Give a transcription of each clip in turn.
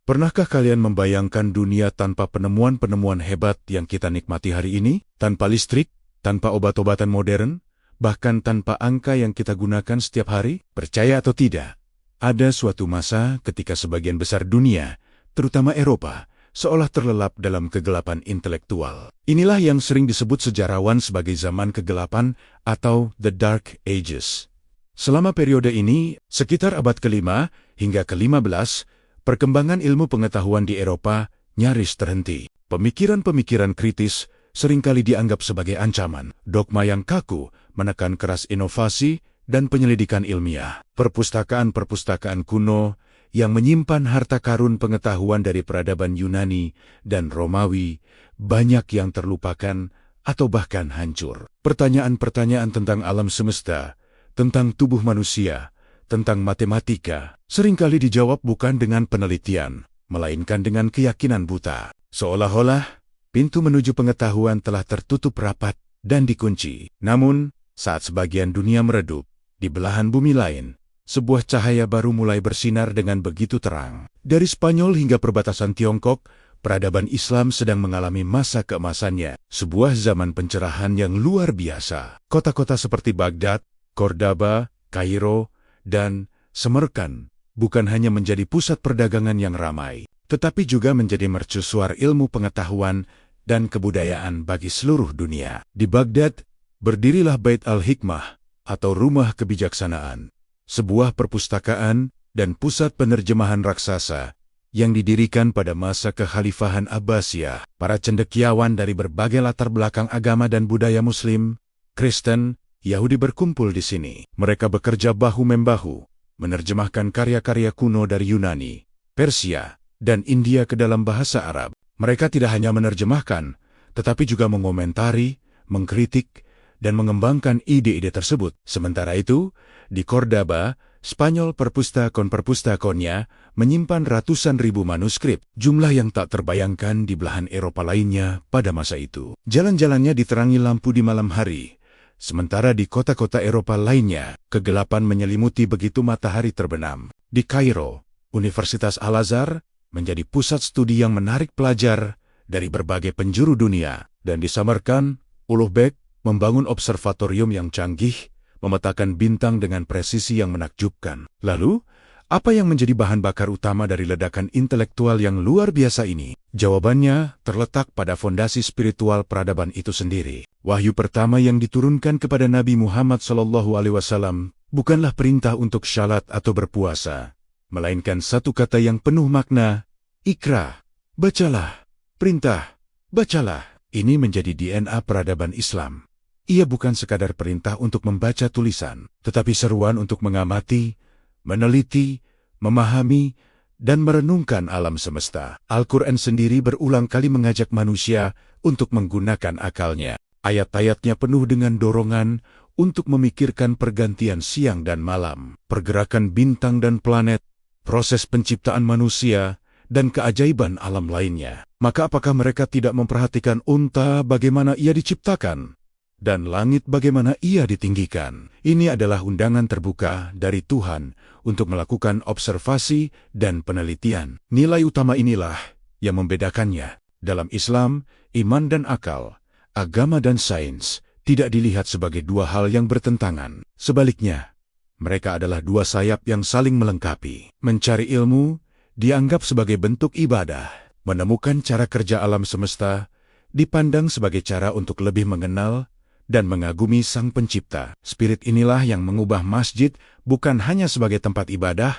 Pernahkah kalian membayangkan dunia tanpa penemuan-penemuan hebat yang kita nikmati hari ini? Tanpa listrik, tanpa obat-obatan modern, bahkan tanpa angka yang kita gunakan setiap hari? Percaya atau tidak, ada suatu masa ketika sebagian besar dunia, terutama Eropa, seolah terlelap dalam kegelapan intelektual. Inilah yang sering disebut sejarawan sebagai zaman kegelapan atau The Dark Ages. Selama periode ini, sekitar abad ke-5 hingga ke-15, perkembangan ilmu pengetahuan di Eropa nyaris terhenti. Pemikiran-pemikiran kritis seringkali dianggap sebagai ancaman. Dogma yang kaku menekan keras inovasi dan penyelidikan ilmiah. Perpustakaan-perpustakaan kuno yang menyimpan harta karun pengetahuan dari peradaban Yunani dan Romawi banyak yang terlupakan atau bahkan hancur. Pertanyaan-pertanyaan tentang alam semesta, tentang tubuh manusia, tentang matematika, seringkali dijawab bukan dengan penelitian, melainkan dengan keyakinan buta. Seolah-olah, pintu menuju pengetahuan telah tertutup rapat dan dikunci. Namun, saat sebagian dunia meredup, di belahan bumi lain, sebuah cahaya baru mulai bersinar dengan begitu terang. Dari Spanyol hingga perbatasan Tiongkok, peradaban Islam sedang mengalami masa keemasannya, sebuah zaman pencerahan yang luar biasa. Kota-kota seperti Baghdad, Cordoba, Kairo, dan Semerkant bukan hanya menjadi pusat perdagangan yang ramai, tetapi juga menjadi mercusuar ilmu pengetahuan dan kebudayaan bagi seluruh dunia. Di Baghdad, berdirilah Bait al-Hikmah atau Rumah Kebijaksanaan, sebuah perpustakaan dan pusat penerjemahan raksasa yang didirikan pada masa kekhalifahan Abbasiyah. Para cendekiawan dari berbagai latar belakang agama dan budaya Muslim, Kristen, Yahudi berkumpul di sini. Mereka bekerja bahu-membahu, menerjemahkan karya-karya kuno dari Yunani, Persia, dan India ke dalam bahasa Arab. Mereka tidak hanya menerjemahkan, tetapi juga mengomentari, mengkritik, dan mengembangkan ide-ide tersebut. Sementara itu, di Cordoba, Spanyol perpustakaan-perpustakaannya menyimpan ratusan ribu manuskrip, jumlah yang tak terbayangkan di belahan Eropa lainnya pada masa itu. Jalan-jalannya diterangi lampu di malam hari, sementara di kota-kota Eropa lainnya, kegelapan menyelimuti begitu matahari terbenam. Di Kairo, Universitas Al-Azhar menjadi pusat studi yang menarik pelajar dari berbagai penjuru dunia. Dan di Samarkand, Ulugh membangun observatorium yang canggih, memetakan bintang dengan presisi yang menakjubkan. Lalu, apa yang menjadi bahan bakar utama dari ledakan intelektual yang luar biasa ini? Jawabannya terletak pada fondasi spiritual peradaban itu sendiri. Wahyu pertama yang diturunkan kepada Nabi Muhammad SAW bukanlah perintah untuk syalat atau berpuasa, melainkan satu kata yang penuh makna, Iqra, bacalah, perintah, bacalah. Ini menjadi DNA peradaban Islam. Ia bukan sekadar perintah untuk membaca tulisan, tetapi seruan untuk mengamati, meneliti, memahami, dan merenungkan alam semesta. Al-Quran sendiri berulang kali mengajak manusia untuk menggunakan akalnya. Ayat-ayatnya penuh dengan dorongan untuk memikirkan pergantian siang dan malam, pergerakan bintang dan planet, proses penciptaan manusia, dan keajaiban alam lainnya. Maka apakah mereka tidak memperhatikan unta bagaimana ia diciptakan? Dan langit bagaimana ia ditinggikan? Ini adalah undangan terbuka dari Tuhan untuk melakukan observasi dan penelitian. Nilai utama inilah yang membedakannya. Dalam Islam, iman dan akal, agama dan sains tidak dilihat sebagai dua hal yang bertentangan. Sebaliknya, mereka adalah dua sayap yang saling melengkapi. Mencari ilmu dianggap sebagai bentuk ibadah. Menemukan cara kerja alam semesta dipandang sebagai cara untuk lebih mengenal dan mengagumi Sang Pencipta. Spirit inilah yang mengubah masjid bukan hanya sebagai tempat ibadah,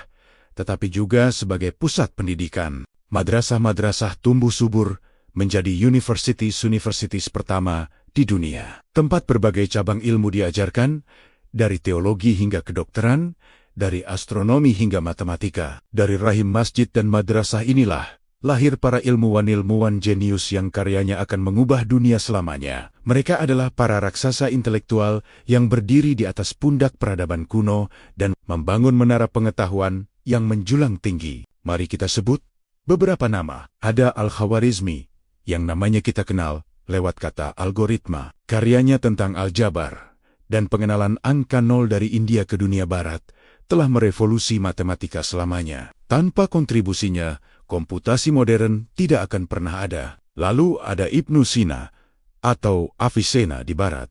tetapi juga sebagai pusat pendidikan. Madrasah-madrasah tumbuh subur menjadi universities pertama di dunia. Tempat berbagai cabang ilmu diajarkan, dari teologi hingga kedokteran, dari astronomi hingga matematika. Dari rahim masjid dan madrasah inilah lahir para ilmuwan-ilmuwan jenius yang karyanya akan mengubah dunia selamanya. Mereka adalah para raksasa intelektual yang berdiri di atas pundak peradaban kuno dan membangun menara pengetahuan yang menjulang tinggi. Mari kita sebut beberapa nama. Ada Al-Khawarizmi, yang namanya kita kenal lewat kata algoritma. Karyanya tentang aljabar dan pengenalan angka nol dari India ke dunia barat telah merevolusi matematika selamanya. Tanpa kontribusinya, komputasi modern tidak akan pernah ada. Lalu ada Ibnu Sina atau Avicenna di barat.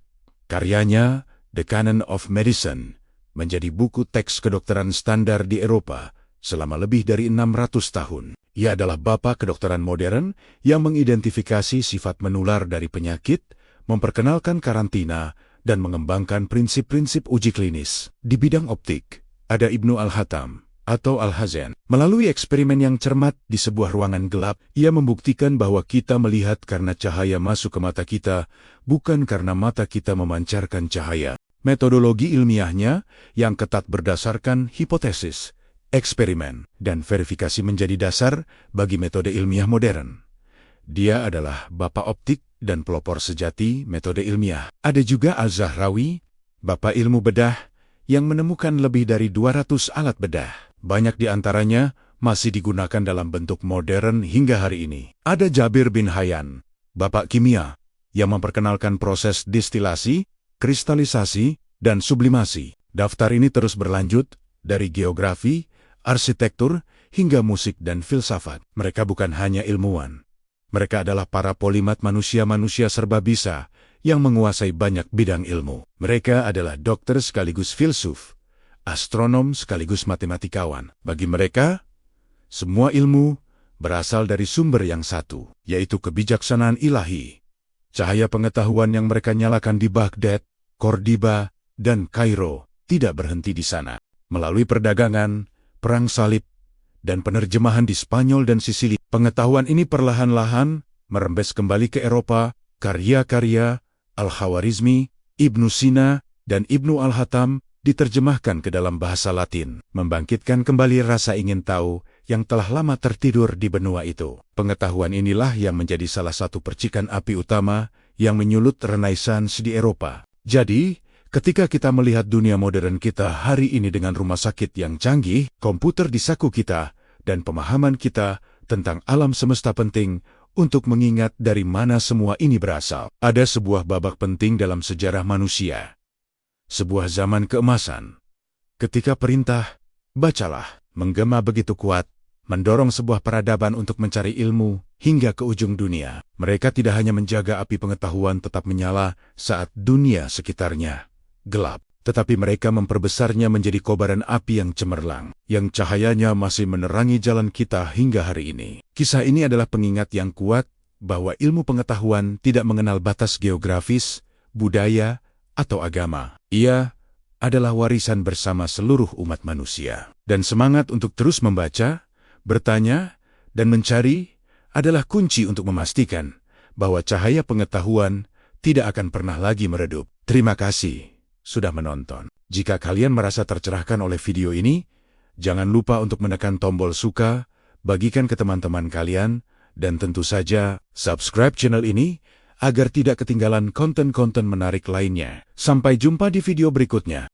Karyanya The Canon of Medicine menjadi buku teks kedokteran standar di Eropa selama lebih dari 600 tahun. Ia adalah bapa kedokteran modern yang mengidentifikasi sifat menular dari penyakit, memperkenalkan karantina, dan mengembangkan prinsip-prinsip uji klinis. Di bidang optik, ada Ibnu Al-Hatham atau Al-Hazen. Melalui eksperimen yang cermat di sebuah ruangan gelap, ia membuktikan bahwa kita melihat karena cahaya masuk ke mata kita, bukan karena mata kita memancarkan cahaya. Metodologi ilmiahnya yang ketat berdasarkan hipotesis, eksperimen, dan verifikasi menjadi dasar bagi metode ilmiah modern. Dia adalah bapa optik dan pelopor sejati metode ilmiah. Ada juga Al-Zahrawi, bapa ilmu bedah, yang menemukan lebih dari 200 alat bedah. Banyak di antaranya masih digunakan dalam bentuk modern hingga hari ini. Ada Jabir bin Hayyan, bapak kimia, yang memperkenalkan proses distilasi, kristalisasi, dan sublimasi. Daftar ini terus berlanjut dari geografi, arsitektur, hingga musik dan filsafat. Mereka bukan hanya ilmuwan. Mereka adalah para polimat manusia-manusia serba bisa yang menguasai banyak bidang ilmu. Mereka adalah dokter sekaligus filsuf, astronom sekaligus matematikawan. Bagi mereka, semua ilmu berasal dari sumber yang satu, yaitu kebijaksanaan ilahi. Cahaya pengetahuan yang mereka nyalakan di Baghdad, Kordoba, dan Kairo tidak berhenti di sana. Melalui perdagangan, perang salib, dan penerjemahan di Spanyol dan Sisili, pengetahuan ini perlahan-lahan merembes kembali ke Eropa. Karya-karya Al-Khawarizmi, Ibnu Sina, dan Ibnu Al-Hatham diterjemahkan ke dalam bahasa Latin, membangkitkan kembali rasa ingin tahu yang telah lama tertidur di benua itu. Pengetahuan inilah yang menjadi salah satu percikan api utama yang menyulut Renaissance di Eropa. Jadi, ketika kita melihat dunia modern kita hari ini dengan rumah sakit yang canggih, komputer di saku kita, dan pemahaman kita tentang alam semesta penting untuk mengingat dari mana semua ini berasal. Ada sebuah babak penting dalam sejarah manusia. Sebuah zaman keemasan. Ketika perintah, bacalah, menggema begitu kuat, mendorong sebuah peradaban untuk mencari ilmu hingga ke ujung dunia. Mereka tidak hanya menjaga api pengetahuan tetap menyala saat dunia sekitarnya gelap, tetapi mereka memperbesarnya menjadi kobaran api yang cemerlang, yang cahayanya masih menerangi jalan kita hingga hari ini. Kisah ini adalah pengingat yang kuat bahwa ilmu pengetahuan tidak mengenal batas geografis, budaya, atau agama. Ia adalah warisan bersama seluruh umat manusia. Dan semangat untuk terus membaca, bertanya, dan mencari adalah kunci untuk memastikan bahwa cahaya pengetahuan tidak akan pernah lagi meredup. Terima kasih sudah menonton. Jika kalian merasa tercerahkan oleh video ini, jangan lupa untuk menekan tombol suka, bagikan ke teman-teman kalian, dan tentu saja subscribe channel ini agar tidak ketinggalan konten-konten menarik lainnya. Sampai jumpa di video berikutnya.